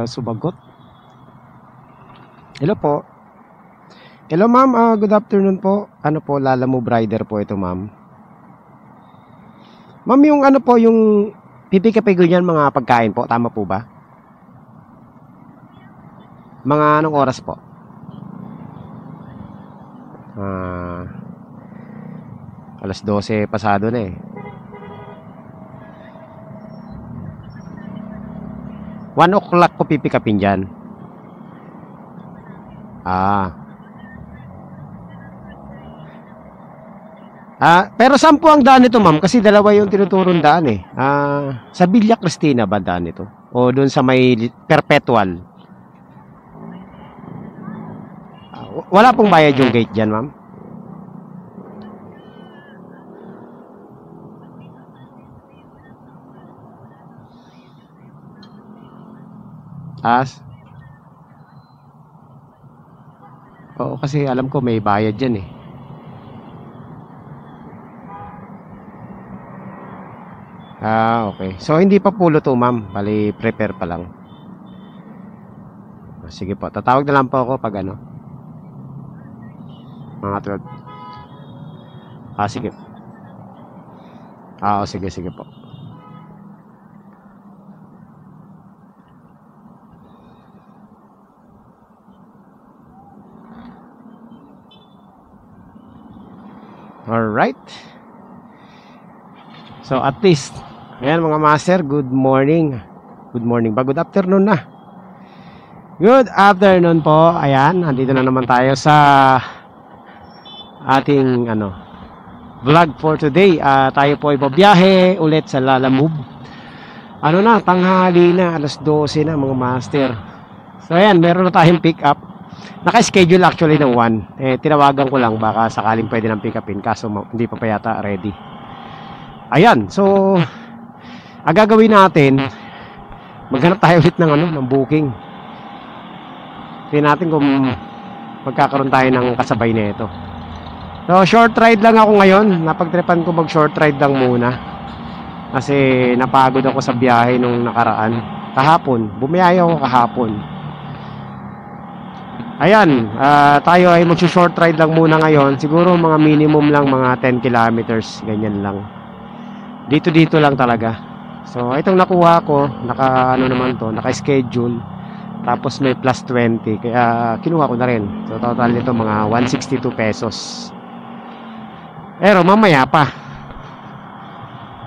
sumagot. Hello po. Hello ma'am, good afternoon po. Ano po, Lalamove Rider po ito ma'am. Ma'am, yung ano po, yung pipikapigo niyan mga pagkain po, tama po ba? Mga anong oras po? Alas 12 pasado na eh. 1 o'clock ko pipikapin dyan. Pero saan po ang daan nito ma'am? Kasi dalawa yung tinuturong daan eh. Sa Villa Cristina ba daan nito? O doon sa may Perpetual? Wala pong bayad yung gate dyan ma'am? Oo, kasi alam ko may bayad dyan eh. Okay. So, hindi pa pulo to, ma'am. Bali, prepare pa lang. Sige po. Tatawag na lang po ako pag ano. Mga 12. Sige. Sige po. Alright. So, at least, ayan mga master, good morning. Good morning ba? Good afternoon na. Good afternoon po. Ayan, nandito na naman tayo sa ating vlog for today. Tayo po ay babiyahe ulit sa Lalamove. Tanghali na, alas 12 na mga master. So, ayan, meron na tayong pick up. Naka-schedule actually ng 1. Tinawagan ko lang, baka sakaling pwede ng pick upin. Kaso hindi pa yata ready. Ayan, so ang gagawin natin, maghanap tayo ulit ng booking. Tingnan natin kung magkakaroon tayo ng kasabay nito. So short ride lang ako ngayon. Napagtripan ko mag short ride lang muna. Kasi napagod ako sa biyahe nung nakaraan. Kahapon, bumiyaya ako kahapon. Ayan, tayo ay mag-short ride lang muna ngayon. Siguro mga minimum lang, mga 10 kilometers, ganyan lang. Dito lang talaga. So itong nakuha ko, naka-schedule. Tapos may plus 20, kaya kinuha ko na rin. So total nito mga 162 pesos. Pero mamaya pa.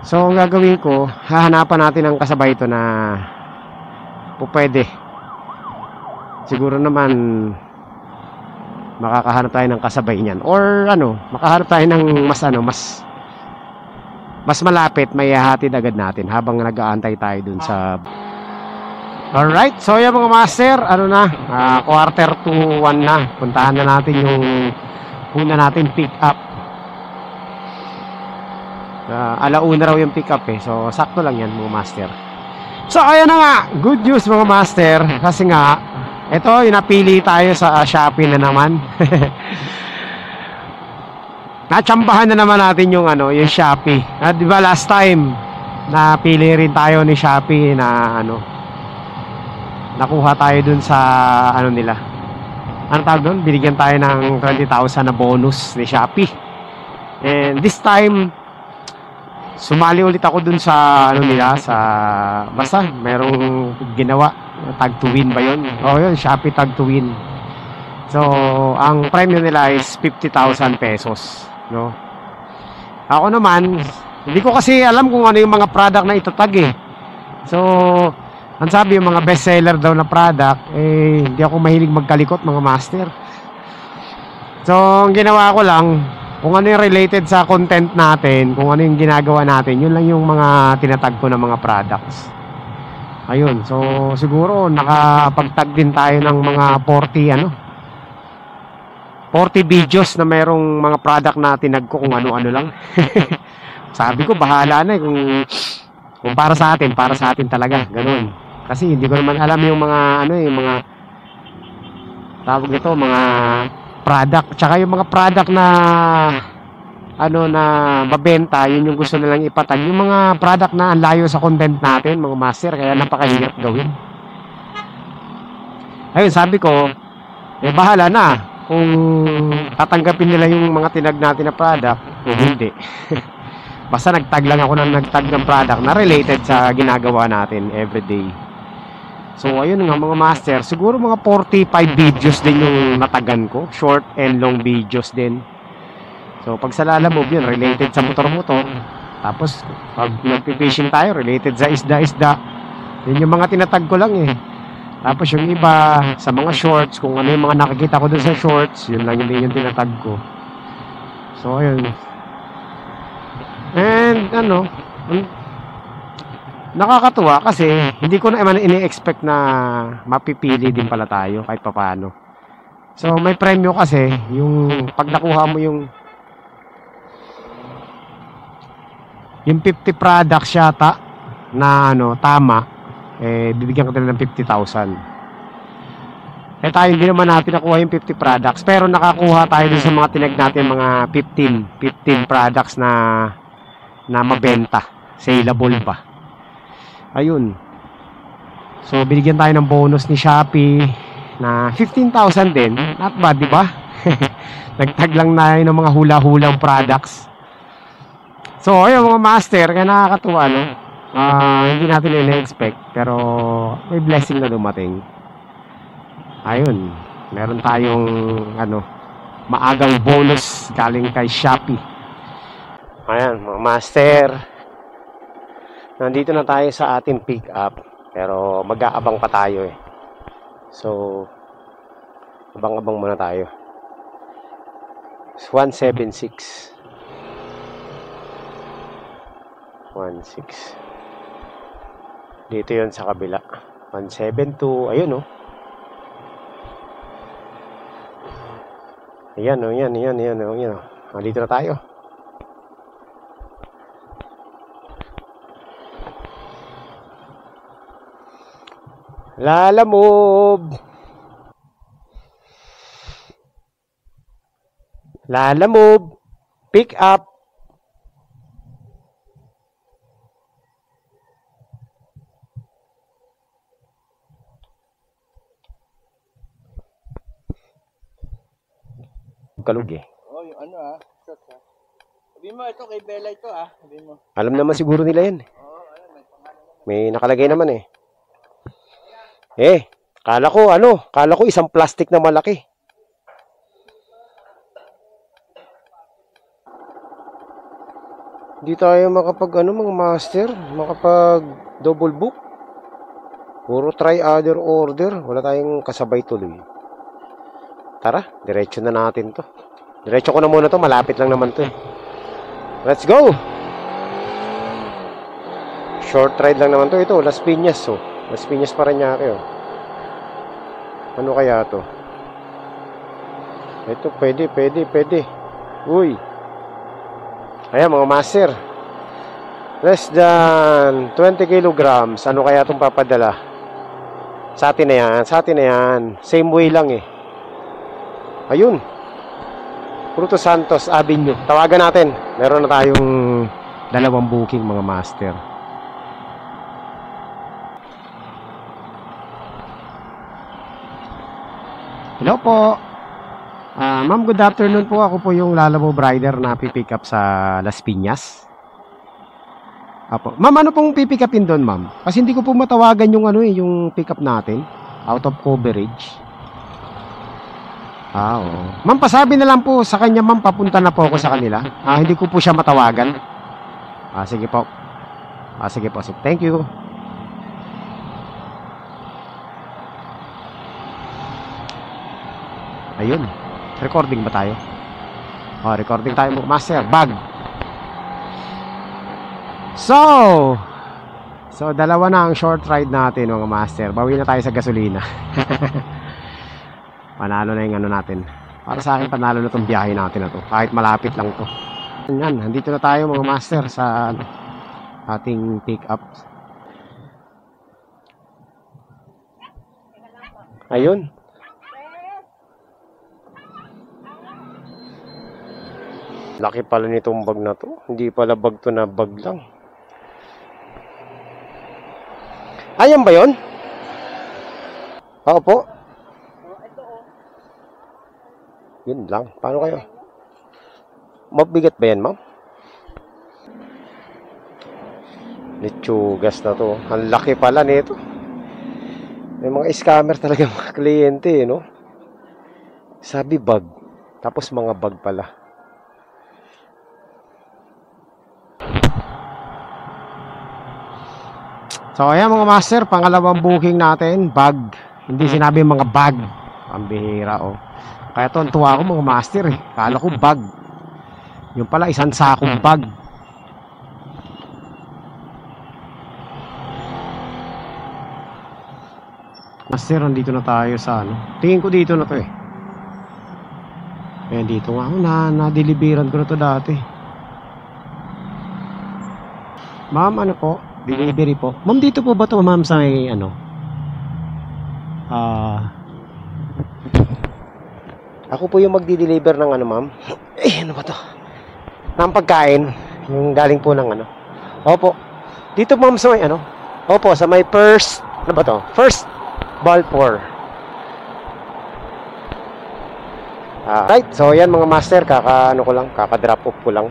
So ang gagawin ko, hahanapan natin ang kasabay ito na pwede. Siguro naman makakahanap tayo ng kasabay niyan. Or makahanap tayo ng mas malapit, may hahatid agad natin habang nag-aantay tayo dun sa... Alright, so yan mga master, quarter to 1 na. Puntahan na natin yung una natin pick up. Alauna raw yung pick up eh. So sakto lang yan mga master. So ayan na nga, good news mga master. Kasi nga, ito yung napili tayo sa Shopee na naman. Natsambahan na naman natin yung yung Shopee. Di ba last time napili rin tayo ni Shopee na nakuha tayo dun sa nila. Ano tawag doon? Binigyan tayo ng 20,000 na bonus ni Shopee. And this time sumali ulit ako dun sa nila, sa basta merong ginawa, tag to win ba yun? Yun, Shopee tag to win. So ang premium nila is 50,000 pesos. No? Ako naman, hindi ko kasi alam kung ano yung mga product na itatag eh. So, ang sabi yung mga best seller daw na product, hindi ako mahilig magkalikot mga master. So, ang ginawa ko lang, kung ano yung related sa content natin, kung ano yung ginagawa natin, yun lang yung mga tinatag ko na mga products. Ayun, so siguro nakapagtag din tayo ng mga 40 videos na merong mga product na tinag ko kung ano-ano lang. Sabi ko bahala na kung para sa atin talaga, ganoon. Kasi hindi ko naman alam yung mga yung mga tawag nito, mga product, tsaka yung mga product na na mabenta, yun yung gusto nilang ipatag. Yung mga product na ang layo sa content natin, mga master, kaya napakahirap gawin. Ayun, sabi ko, eh bahala na kung tatanggapin nila yung mga tinag natin na product o hindi. Basta nagtag lang ako ng nagtag ng product na related sa ginagawa natin everyday. So ayun nga mga master, siguro mga 45 videos din yung natagan ko, short and long videos din. So pag sa Lalamove yun, related sa motor-motor. Tapos pag nagpi-fishing tayo, related sa isda-isda. Yun yung mga tinatag ko lang eh. Tapos yung iba sa mga shorts, kung ano yung mga nakikita ko dun sa shorts, yun lang yung tinatag ko. So ayun. And ano, nakakatuwa kasi hindi ko na ini-expect na mapipili din pala tayo kahit papaano. So may premyo kasi yung pag nakuha mo yung 50 products yata na ano tama, eh bibigyan ko nila ng 50,000. Eh tayo hindi naman natin nakuha yung 50 products, pero nakakuha tayo din sa mga tinag natin mga 15 products na mabenta, saleable pa. Ayun. So binigyan tayo ng bonus ni Shopee na 15,000 din. Not bad, di ba? Nagtag lang na ng mga hula-hulang products. So ayun mga master, kaya nakakatuwa no. Hindi natin ina-expect pero may blessing na dumating. Ayun, meron tayong ano, maagang bonus galing kay Shopee. Ayan mga master, nandito na tayo sa ating pick up, pero mag-aabang pa tayo eh. So abang-abang muna tayo. 176 dito yon sa kabila. 172, ayun oh. Ayan oh, yan oh. Nandito na tayo. Lalamove. Pick up. Kalug eh. Oh, yung ano shot ha. Sabi mo, ito kay Bella ito sabi mo. Alam naman siguro nila yan. Oo, may pangalan naman. May nakalagay naman eh. Kala ko isang plastic na malaki. Hindi tayo makapag mga master, makapag double book. Puro try other order, wala tayong kasabay tuloy. Tara, diretso na natin to. Diretso ko na muna to, malapit lang naman to eh. Let's go! Short ride lang naman to. Ito, Las Piñas oh. Las Piñas Parañaque oh. Ano kaya to? Ito, pwede. Uy! Ayan mga master. Less than 20 kilograms. Ano kaya itong papadala? Sa atin na yan. Same way lang eh. Ayun. Fruto Santos Avenue. Tawagan natin. Meron na tayong 2 booking mga master. Hello po. Ma'am, good afternoon po. Ako po yung Lalamove rider na pipick up sa Las Piñas. Apo. Ma'am, ano pong pipick upin doon, ma'am? Kasi hindi ko po matawagan yung yung pick up natin. Out of coverage. Oo. Ma'am, pasabi na lang po sa kanya, ma'am, papunta na po ako sa kanila. Hindi ko po siya matawagan. Sige po. Sige po. Thank you. Ayun. Recording ba tayo? Recording tayo, master. Bag. So, dalawa na ang short ride natin, mga master. Bawi na tayo sa gasolina. Panalo na yung natin. Para sa akin, panalo na itong biyahe natin na to. Kahit malapit lang to. Yan, nandito na tayo mga master sa ating pick up. Ayun. Laki pala nitong bag na to. Hindi pala bag to na bag lang. Ayan ba yun? Oo po. Yun lang. Paano kayo? Mabigat ba yan, ma'am? Lechugas na to. Ang laki pala nito. May mga scammer talaga mga kliyente, no? Sabi bag. Tapos mga bag pala. So, ayan mga master, pangalawang booking natin, bag. Hindi sinabi mga bag. Pambihira, oh. Kaya tuwa ako mga master, eh. Kala ko bag. Yung pala, isang sakong bag. Master, nandito na tayo sa ano. Tingin ko dito na to, eh. Ayan, dito nga. Na-deliveran ko na to dati. Ma'am, ano po? Delivery po. Ma'am, dito po ba to, ma'am, sa may ano? Ako po yung magdi-deliver ng ano, ma'am. Eh, ano ba to? Ng pagkain. Yung galing po ng ano. Opo. Dito, ma'am, sa may ano? Opo, sa may first. Ano ba to? First Balfour. Right. So, yan mga master. Kaka-drop off ko lang.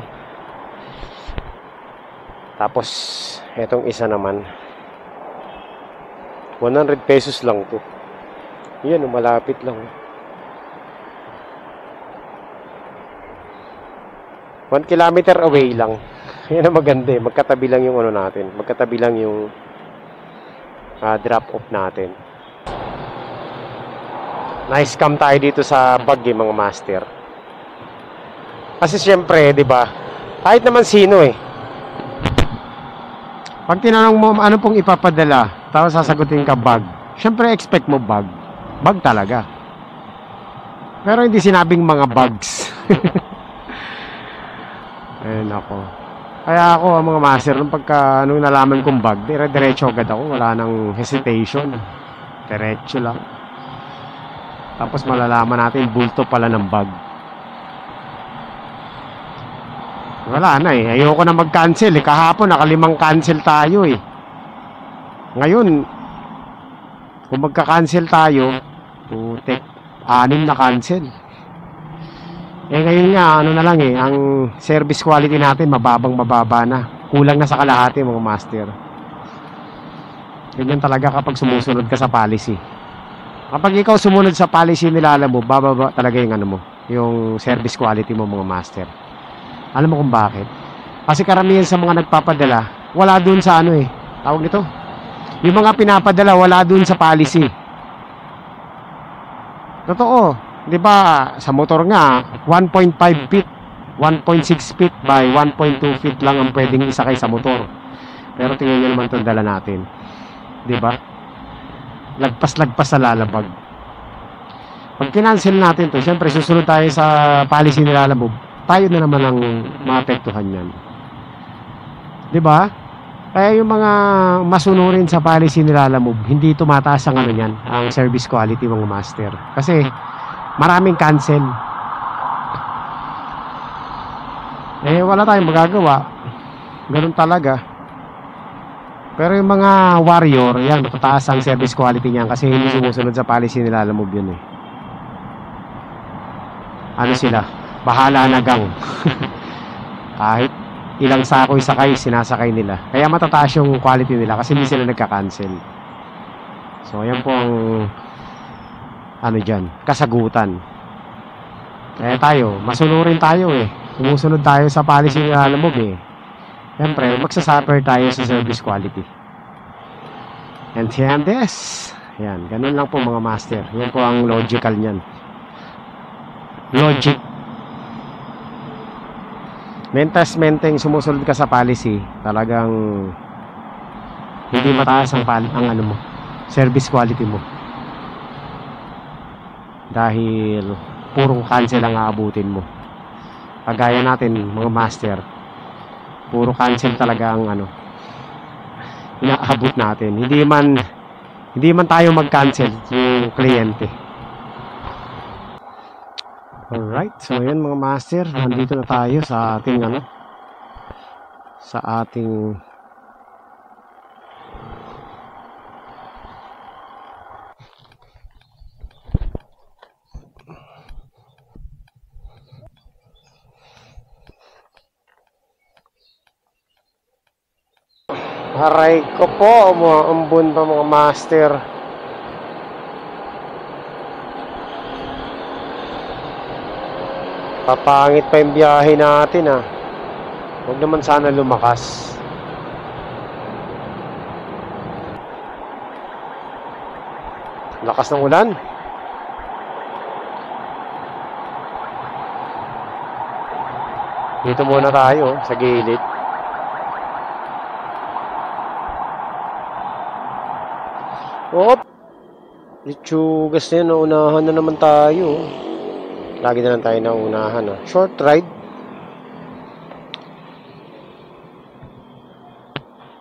Tapos, etong isa naman. 100 pesos lang to. Yan, malapit lang. 1 kilometer away lang. Yan ang maganda eh. Magkatabi lang yung ano natin. Magkatabi lang yung drop off natin. Nice scam tayo dito sa bag eh, mga master. Kasi syempre, di ba? Kahit naman sino eh. Pag tinanong mo ano pong ipapadala, tapos sasagutin ka bag. Syempre expect mo bag. Bag talaga. Pero hindi sinabing mga bags. Ayun ako. Kaya ako mga master, nung nung nalaman kong bag, dire-diretso agad ako. Wala nang hesitation. Diretso lang. Tapos malalaman natin bulto pala ng bag. Wala na eh. Ayoko na mag-cancel eh. Kahapon nakalimang cancel tayo eh. Ngayon, kung magka-cancel tayo, putek, 6 na cancel. Eh ngayon nga, ano na lang eh, ang service quality natin mababa na. Kulang na sa kalahati mga master. Ganyan talaga kapag sumusunod ka sa policy. Kapag ikaw sumunod sa policy nila, alam mo, bababa talaga yung ano mo, yung service quality mo mga master. Alam mo kung bakit? Kasi karamihan sa mga nagpapadala, wala dun sa ano eh, tawag nito. Yung mga pinapadala, wala dun sa policy. Totoo. 'Di ba sa motor nga 1.5 feet 1.6 feet by 1.2 feet lang ang pwedeng isakay sa motor, pero tingnan nyo naman itong dala natin, 'di ba? Lagpas sa lalabag. Pag kinancel natin to, syempre susunod tayo sa policy nila, alam mo, tayo na naman ang maapektuhan yan, 'di ba? Kaya yung mga masunurin sa policy nila, alam mo, hindi tumataas ang ano yan, ang service quality mga master, kasi maraming cancel. Eh wala tayong magagawa. Ganun talaga. Pero yung mga warrior, yan, matataas ang service quality niyan kasi hindi sumusunod sa policy nila, alam mo yun eh. Ano sila? Bahala na gang. Kahit ilang sako isakay, sinasakay nila. Kaya matataas yung quality nila kasi hindi sila nagka-cancel. So yan po ang ano dyan, kasagutan. Kaya tayo, masunurin tayo eh. Sumusunod tayo sa policy ng alamog eh. Siyempre, magsasuffer tayo sa service quality. And yan this. Yan, ganun lang po mga master. Yan po ang logical niyan. Logic. Mentas-menteng sumusunod ka sa policy, talagang hindi mataas ang ano mo, service quality mo. Dahil purong cancel ang aabutin mo. Kagaya natin mga master, puro cancel talaga ang ano inaabot natin. Hindi man tayo mag-cancel yung kliyente. Alright, so yan mga master, nandito na tayo sa ating ano, sa ating Aray ko po, umuambon pa mga master. Papangit pa yung biyahe natin ah. Huwag naman sana lumakas. Lakas ng ulan. Dito muna tayo sa gilid. Op! Litsugas na yun, naunahan na naman tayo. Lagi na lang tayo naunahan. Short ride.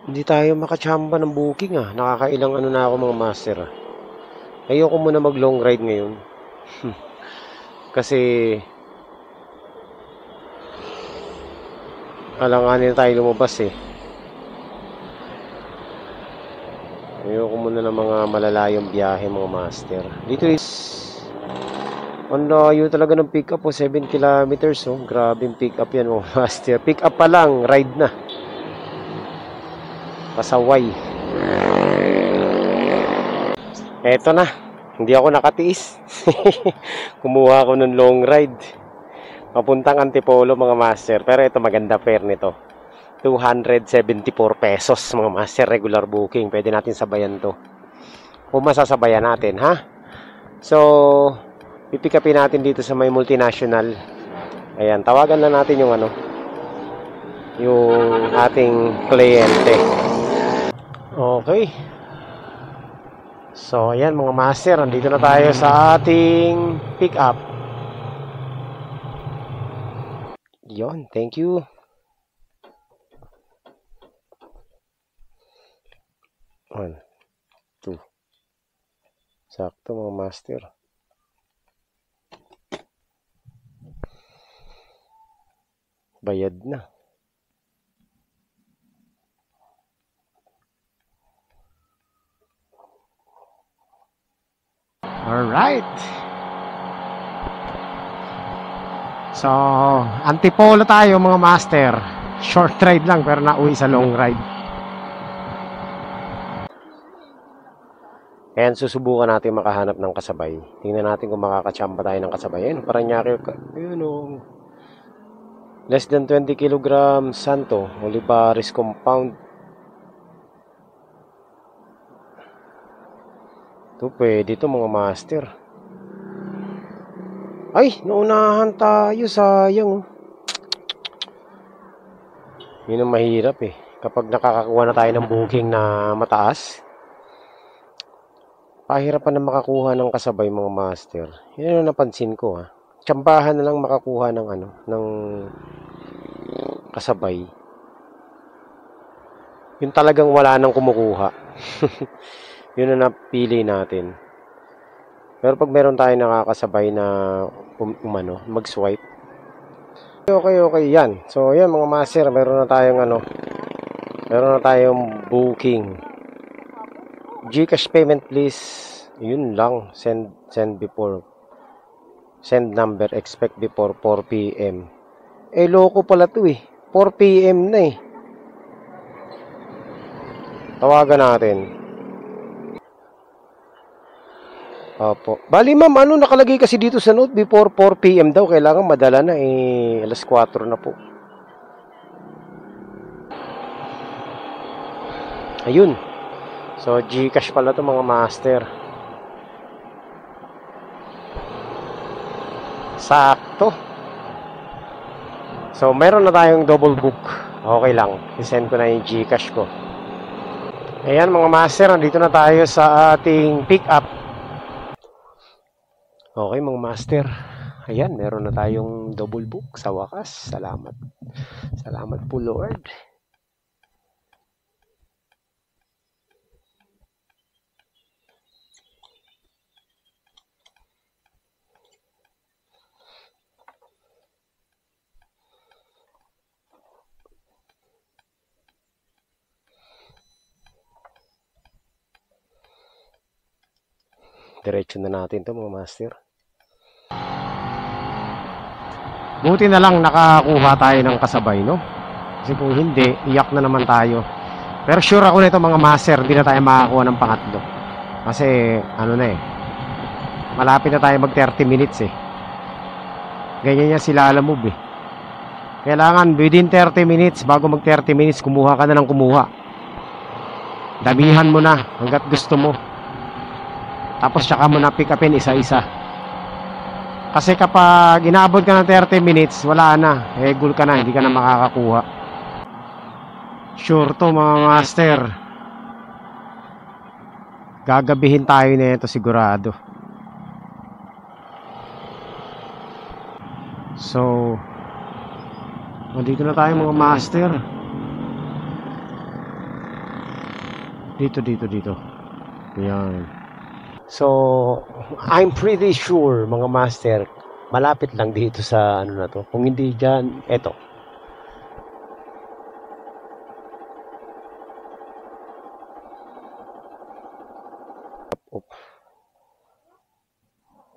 Hindi tayo makachamba ng booking ah. Nakakailang ano na ako mga master ah. Ayoko muna mag long ride ngayon. Kasi alanganin tayo lumabas eh. Ayoko muna ng mga malalayong biyahe mga master. Dito is ang layo talaga ng pick up 7 kilometers oh. Grabe yung pick up yan mga master. Pick up pa lang, ride na. Pasaway. Eto na. Hindi ako nakatiis. Kumuha ako ng long ride. Papuntang Antipolo mga master. Pero ito maganda fare nito. 274 pesos mga master. Regular booking. Pwede natin sabayan to. Kung masasabayan natin ha. So, pipick upin natin dito sa may multinational. Ayan. Tawagan na natin yung ano. Yung ating kliyente. Okay. So, ayan mga master, nandito na tayo sa ating pick up. Yon, thank you. One, two. Sakto mga master. Bayad na. Alright. So, Antipolo tayo mga master. Short ride lang pero nauwi sa long ride. Ayan, susubukan natin makahanap ng kasabay. Tingnan natin kung makakachamba tayo ng kasabay. Ayan, Paranaque. Ayan o. Less than 20 kilograms, Santo. Olivares compound. Ito pwede ito mga master. Ay, naunahan tayo. Sayang. Yun ang mahirap eh. Kapag nakakakuha na tayo ng booking na mataas, pahirapan na makakuha ng kasabay mga master. Yun ang napansin ko ha. Tsambahan na lang makakuha ng ano, ng kasabay. Yun talagang wala nang kumukuha. Yun ang napili natin. Pero pag meron tayo nakakasabay na mag-swipe. Okay, yan. So, yan mga master, meron na tayong ano, meron na tayong booking. GCash payment please. Yun lang. Send before. Send number, expect before 4 PM. Eh, loko pala to eh. 4 PM na eh. Tawagan natin. Opo. Bali ma'am, ano nakalagay kasi dito sa note? Before 4 PM daw. Kailangan madala na eh. Alas 4 na po. Ayun. So, GCash pala to mga master. Sakto. So, meron na tayong double book. Okay lang. I-send ko na yung GCash ko. Ayan mga master, nandito na tayo sa ating pick up. Okay mga master. Ayan, meron na tayong double book sa wakas. Salamat. Salamat po Lord. Diretso na natin to mga master. Buti na lang nakakuha tayo ng kasabay, no? Kasi kung hindi, iyak na naman tayo. Pero sure ako nito mga master, hindi na tayo makakuha ng pangatlo. Kasi ano na eh, malapit na tayo mag 30 minutes eh. Ganyan yan sila Lala Move eh. Kailangan within 30 minutes, bago mag 30 minutes, kumuha ka na ng kumuha. Damihan mo na hanggat gusto mo. Tapos tsaka mo na pick upin isa-isa. Kasi kapag inaabot ka ng 30 minutes, wala na. Gul ka na, hindi ka na makakakuha. Sure to mga master. Gagabihin tayo na ito sigurado. So, dito na tayo mga master. Dito. Ayan. So, I'm pretty sure mga master, malapit lang dito sa ano na to. Kung hindi dyan, eto.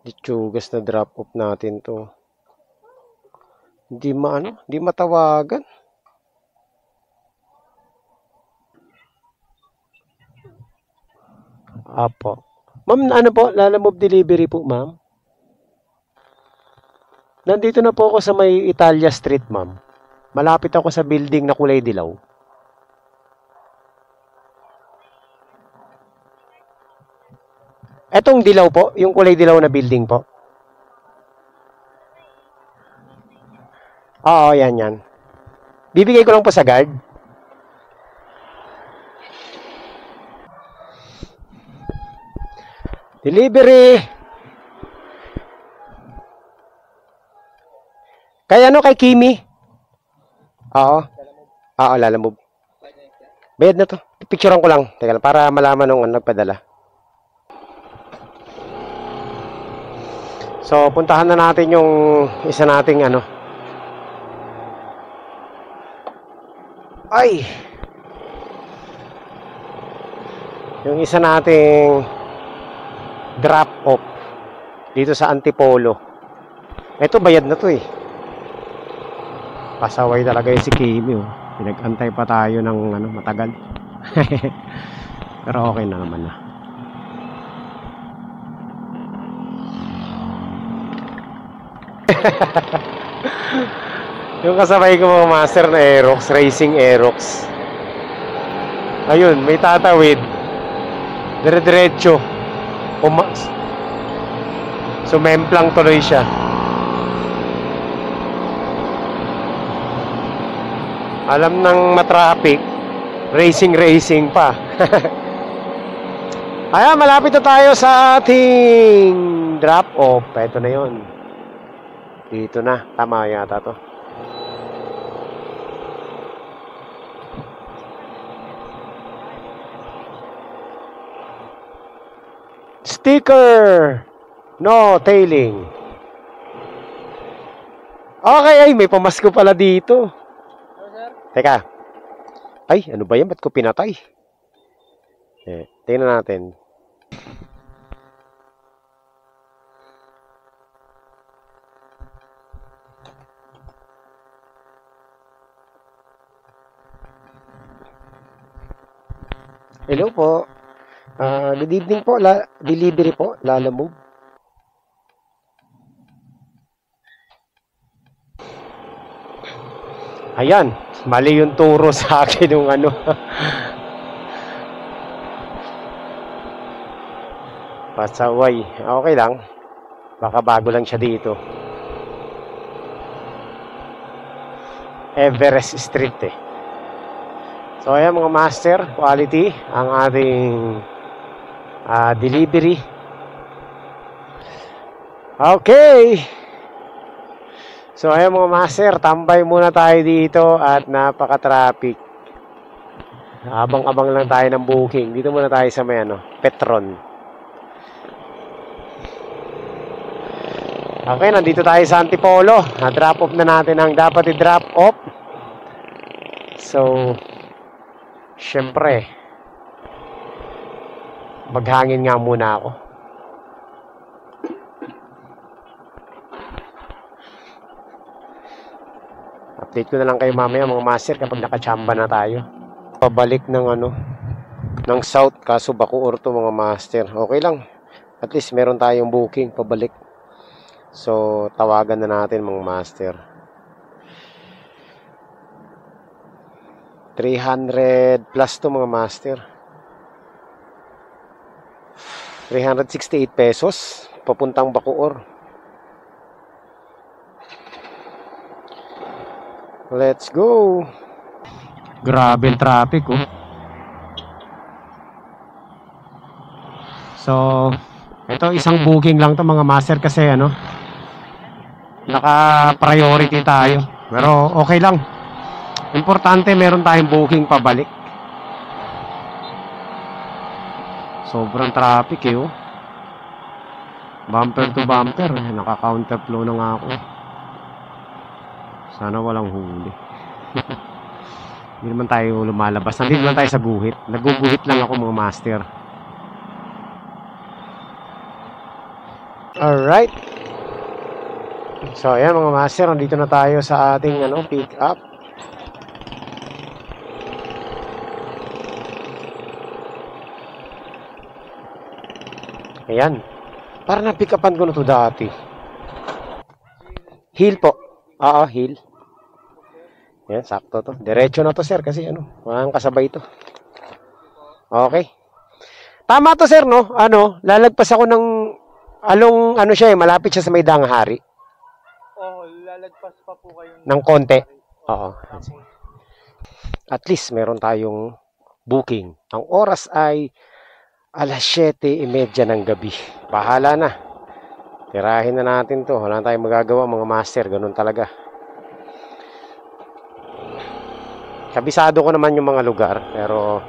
Ditsugas na drop off natin to. Hindi matawagan. Apo. Ma'am, ano po? Lala Move delivery po, ma'am. Nandito na po ako sa may Italia Street, ma'am. Malapit ako sa building na kulay dilaw. Etong dilaw po, yung kulay dilaw na building po. Oo, yan. Bibigay ko lang po sa guard. Delivery! Kay kay Kimi? Oo, Lala Move. Bayad na to. Picturean ko lang. Teka lang, para malaman nung nagpadala. So, puntahan na natin yung isa nating yung isa nating drop off dito sa Antipolo. Ito bayad na to eh. Pasaway talaga yung si Kimi oh. Pinag-antay pa tayo ng matagal. Pero okay na naman na. Yung kasabay ko mga master na Aerox, Racing Aerox. Ayun, may tatawid. Dire-diretso. Sumemplang tuloy siya. Alam ng matraffic, racing pa. Ayan, malapit na tayo sa ating drop off. Ito na yun. Dito na, tama yata to. Sticker! No tailing. Okay, ay, may pamasko pala dito. Teka. Ay, ano ba yan? Ba't ko pinatay? Tingnan natin. Hello po. Good evening po. Delivery po. Lala Move. Ayan. Mali yung turo sa akin yung pasaway. Okay lang. Baka bago lang siya dito. Everest Street eh. So ayan mga master, quality ang ating delivery. Okay. So ayan mga master, tambay muna tayo dito at napaka-traffic. Abang-abang lang tayo ng booking. Dito muna tayo sa may Petron. Okay, nandito tayo sa Antipolo. Na-drop off na natin ang dapat i-drop off. So, syempre, maghangin nga muna ako. Update ko na lang kayo mamaya mga master kapag nakachamba na tayo. pabalik ng ng south, kaso Bacoor to mga master. Okay lang, at least meron tayong booking pabalik. So tawagan na natin mga master. 300 plus to mga master. 368 pesos papuntang Bacoor. Let's go. Grabe yung traffic, oh. So, ito isang booking lang to mga master kasi naka-priority tayo. Pero okay lang. Importante meron tayong booking pabalik. Sobrang traffic oh. Bumper to bumper. Naka-counterflow na nga ako. Sana walang huli. Hindi naman tayo lumalabas. Nandito lang tayo sa guhit. Naguguhit lang ako mga master. Alright. So ayan mga master, nandito na tayo sa ating pick up. Ayan. Para na pick upan ko na to dati. Hill po. Oo, hill. Yan, sakto to. Diretso na to, sir, kasi walang kasabay to. Okay. Tama to, sir, no? Lalagpas ako ng siya malapit siya sa may Danghari. Oo, lalagpas pa po kayo ng konti. Oo. At least meron tayong booking. Ang oras ay 7:30 ng gabi. Bahala na. Tirahin na natin to. Wala tayong magagawa mga master. Ganun talaga. Kabisado ko naman yung mga lugar. Pero,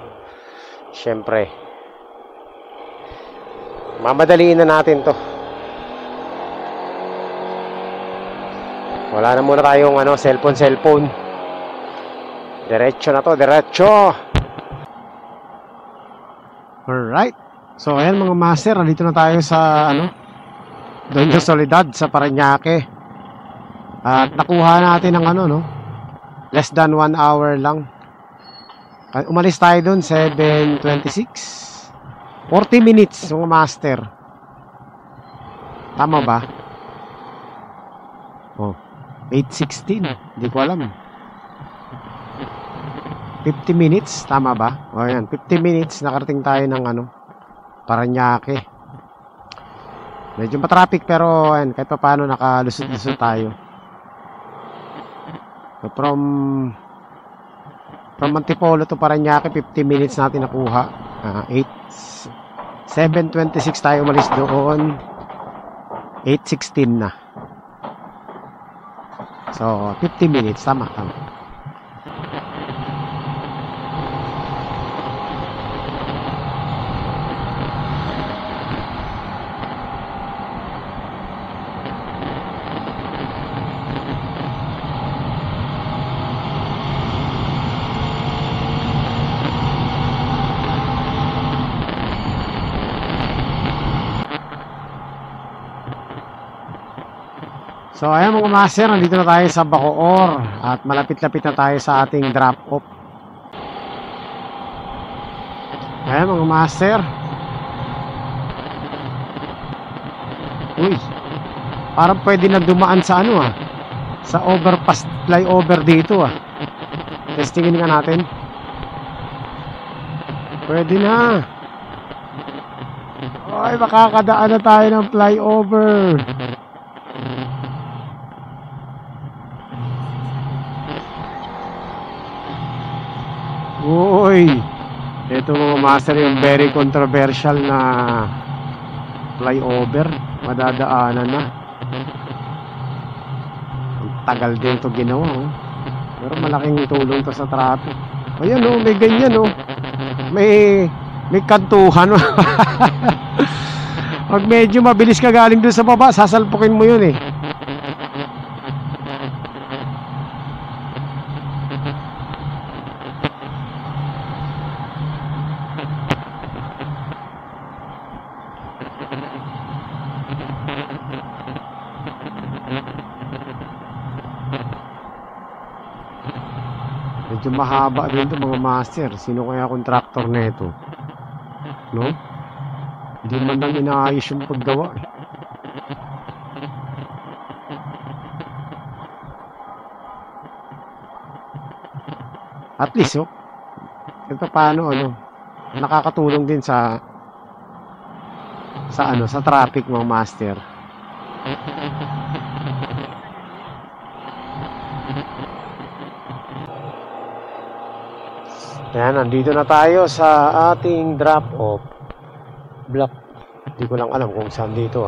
syempre, mamadaliin na natin to. Wala na muna tayong cellphone. Diretso na to. Diretso. Alright. So, ayan mga master. Nandito na tayo sa doon sa Soledad, sa Parañaque. At nakuha natin ang less than 1 hour lang. Umalis tayo doon 7:26. 40 minutes mga master. Tama ba? Oh, 8:16. Hindi ko alam. 50 minutes, tama ba? O yan, 50 minutes nakarating tayo ng Parañaque. Medyo matraffic pero ayan, kahit pa paano nakalusot-lusot tayo. So, from Antipolo to Parañaque, 50 minutes natin nakuha. 7:26 tayo umalis doon. 8:16 na. So, 50 minutes, tama. So ayan mga master, nandito na tayo sa Bacoor at malapit-lapit na tayo sa ating drop-off. Ayan mga master. Uy, parang pwede na dumaan sa sa overpass, flyover dito Testingin nga natin. Pwede na. Ay, makakadaan na tayo ng flyover. Uy, ito mga master yung very controversial na flyover. Madadaanan na. Ang tagal din ito ginawa pero malaking tulong to sa traffic. Ayan may ganyan may kantuhan. Pag medyo mabilis ka galing doon sa baba, sasalpukin mo yun Medyo mahaba din ito mga master. Sino kaya contractor na ito? No? Hindi man lang inaayos yung paggawa eh. At least oh, ito paano nakakatulong din sa traffic mga master. Ayan, nandito na tayo sa ating drop-off block. Hindi ko lang alam kung saan dito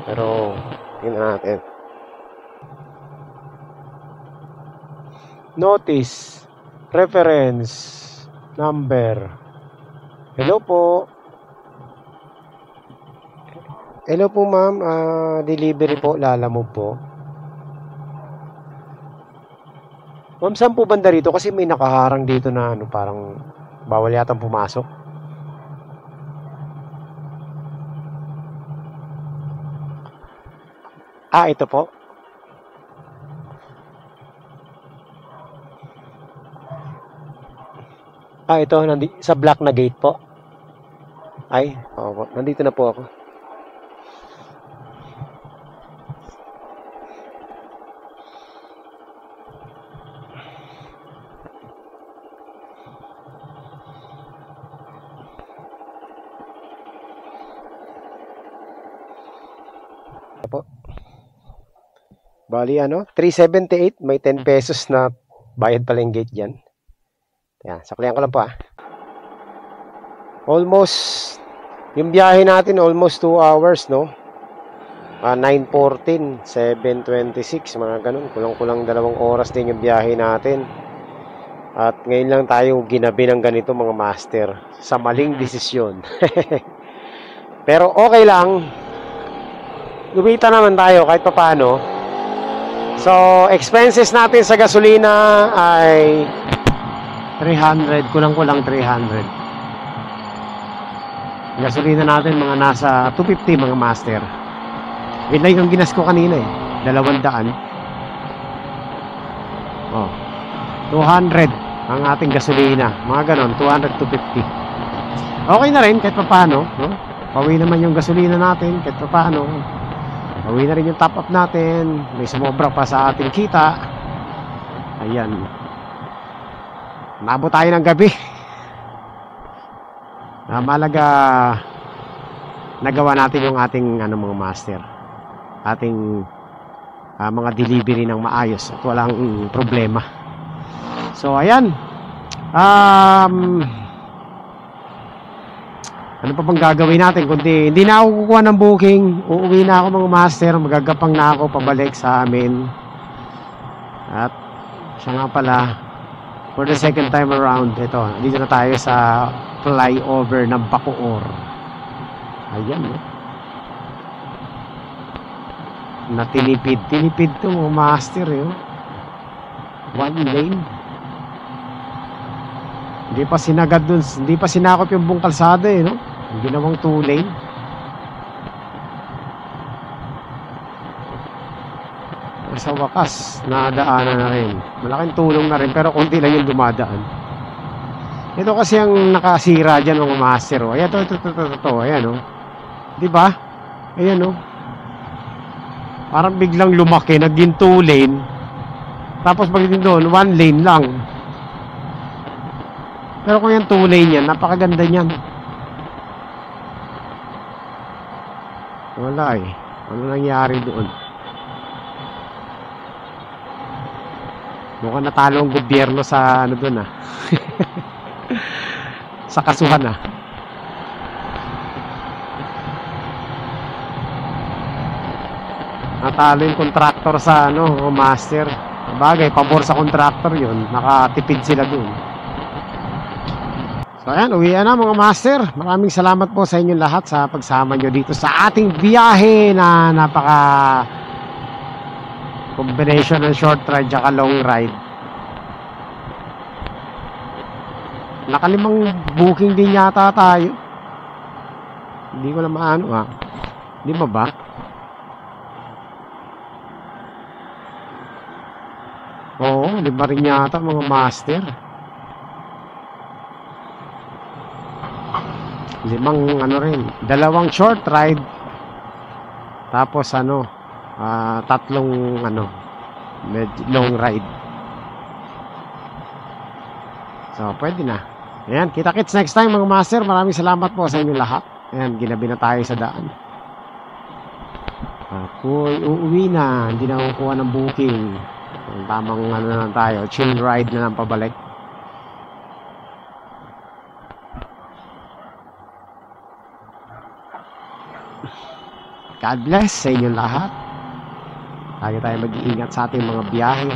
pero tingnan natin. Notice reference number. Hello po. Hello po ma'am, delivery po, Lalamove po. Ma'am, saan po banda rito? Kasi may nakaharang dito na parang bawal yatang pumasok. Ito po. Ito, sa black na gate po. Oo, nandito na po ako. Bali 378, may 10 pesos na bayad pala yung gate dyan. Yan, saklihan ko lang po Almost, yung biyahe natin almost 2 hours, no? 9:14, 7:26, mga ganun. Kulang-kulang 2 oras din yung biyahe natin. At ngayon lang tayo ginabi ng ganito mga master. Sa maling desisyon. Pero okay lang. Lumita naman tayo kahit pa paano. So, expenses natin sa gasolina ay 300, kulang-kulang 300. Gasolina natin mga nasa 250 mga master. Yun lang yung ginas ko kanina 200. 200 ang ating gasolina. Mga ganon, 200 to 50. Okay na rin kahit pa paano, no? Pauwi naman yung gasolina natin kahit pa paano. Pauwi na rin yung top up natin. May sumobra pa sa ating kita. Ayan. Nabot tayo ng gabi. Malaga nagawa natin yung ating mga master. Ating mga delivery ng maayos at walang problema. So ayan. Ano pa bang gagawin natin kundi hindi na ako kukuha ng booking, uuwi na ako mga master, magagapang na ako pabalik sa amin. At siya nga pala, for the second time around, ito, dito na tayo sa flyover ng Bacoor. Ayan na tinipid to mga master one lane. Hindi pa sinagad dun, hindi pa sinakop yung buong kalsada no? Ginawang 2 lane. Sa wakas, nadaanan na rin. Malaking tulong na rin, pero konti lang yung dumadaan. Ito kasi ang nakasira dyan mga master. Ayan, ito. Ayan, diba? Ayan, parang biglang lumaki, naging 2 lane. Tapos pagdating doon, 1 lane lang. Pero kung yung 2 lane yan, napakaganda niyan. Wala ano nangyari doon? Mukhang natalo ang gobyerno sa doon sa kasuhan Natalo yung contractor sa master. Bagay, pabor sa contractor yun. Nakatipid sila doon. So ayan, uwian na mga master. Maraming salamat po sa inyong lahat sa pagsama nyo dito sa ating biyahe na napaka combination ng short ride at long ride. Nakalimang booking din yata tayo. Hindi ko na maano Hindi ba? Oo, lima rin yata mga master. Limang ano rin, dalawang short ride. Tapos tatlong long ride. So, pwede na. Ayan, kita-kits next time mga master. Maraming salamat po sa inyo lahat. Ayan, ginabi na tayo sa daan. Ako'y uuwi na. Hindi na kukuha ng booking. Ang tamang na lang tayo. Chill ride na lang pabalik. God bless sa inyo lahat. Lagi tayo mag-iingat sa ating mga biyahe.